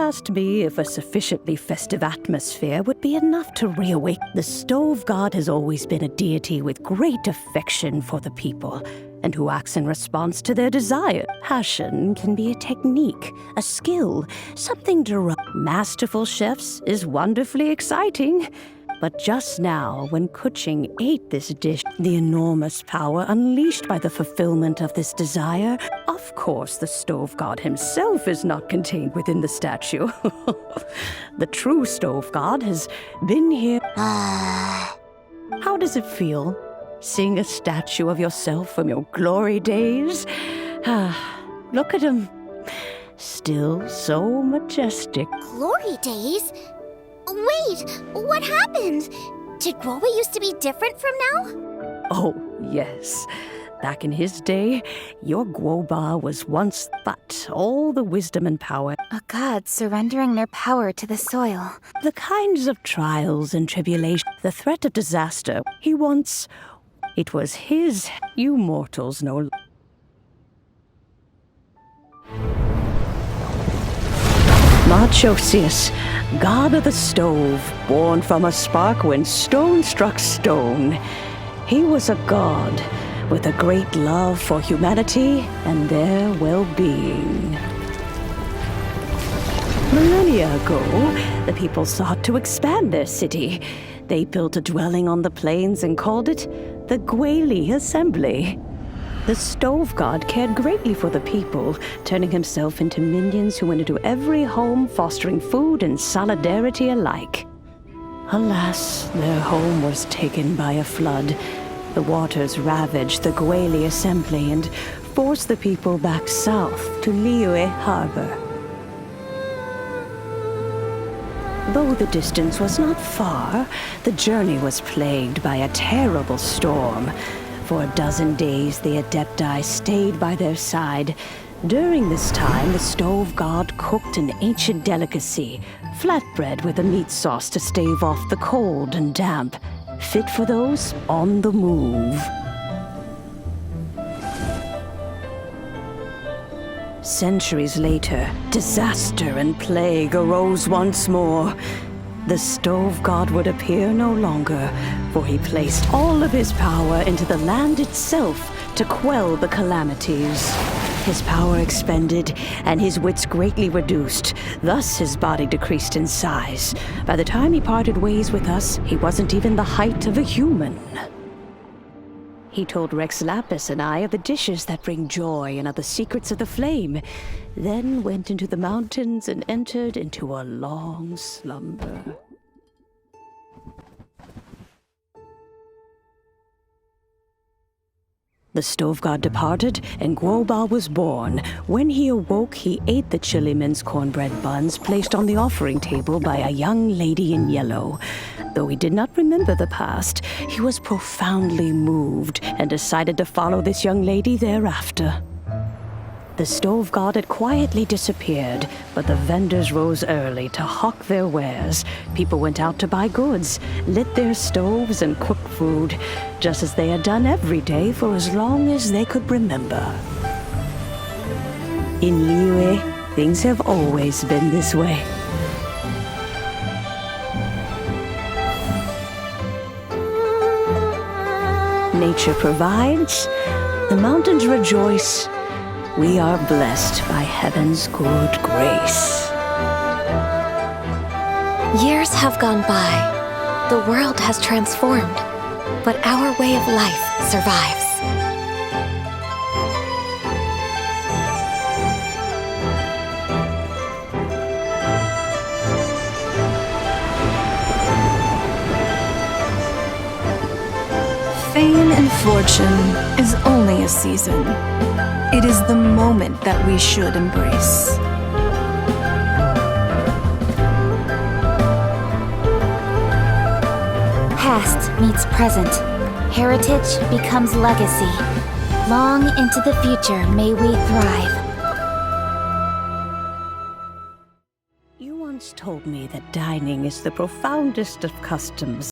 asked me if a sufficiently festive atmosphere would be enough to reawake. The stove god has always been a deity with great affection for the people, and who acts in response to their desire. Passion can be a technique, a skill, something direct. Masterful chefs is wonderfully exciting. But just now, when Kuching ate this dish, the enormous power unleashed by the fulfillment of this desire, of course the stove god himself is not contained within the statue. The true stove god has been here. How does it feel, seeing a statue of yourself from your glory days? Look at him. Still so majestic. Glory days? Wait, what happened? Did Guoba used to be different from now? Oh, yes. Back in his day, your Guoba was once but all the wisdom and power. A god surrendering their power to the soil. The kinds of trials and tribulations, the threat of disaster, he once... It was his, you mortals know. Marchosius, god of the stove, born from a spark when stone struck stone. He was a god with a great love for humanity and their well-being. Millennia ago, the people sought to expand their city. They built a dwelling on the plains and called it the Guili Assembly. The stove god cared greatly for the people, turning himself into minions who went into every home, fostering food and solidarity alike. Alas, their home was taken by a flood. The waters ravaged the Guili Assembly and forced the people back south to Liyue Harbor. Though the distance was not far, the journey was plagued by a terrible storm. For a dozen days, the Adepti stayed by their side. During this time, the stove god cooked an ancient delicacy, flatbread with a meat sauce to stave off the cold and damp, fit for those on the move. Centuries later, disaster and plague arose once more. The stove god would appear no longer, for he placed all of his power into the land itself to quell the calamities. His power expended, and his wits greatly reduced. Thus his body decreased in size. By the time he parted ways with us, he wasn't even the height of a human. He told Rex Lapis and I of the dishes that bring joy and of the secrets of the flame, then went into the mountains and entered into a long slumber. The stove god departed, and Guoba was born. When he awoke, he ate the chiliman's cornbread buns placed on the offering table by a young lady in yellow. Though he did not remember the past, he was profoundly moved and decided to follow this young lady thereafter. The stove god had quietly disappeared, but the vendors rose early to hawk their wares. People went out to buy goods, lit their stoves, and cooked food, just as they had done every day for as long as they could remember. In Liyue, things have always been this way. Nature provides, the mountains rejoice. We are blessed by heaven's good grace. Years have gone by. The world has transformed, but our way of life survives. Fame and fortune is only a season. It is the moment that we should embrace. Past meets present. Heritage becomes legacy. Long into the future may we thrive. You once told me that dining is the profoundest of customs.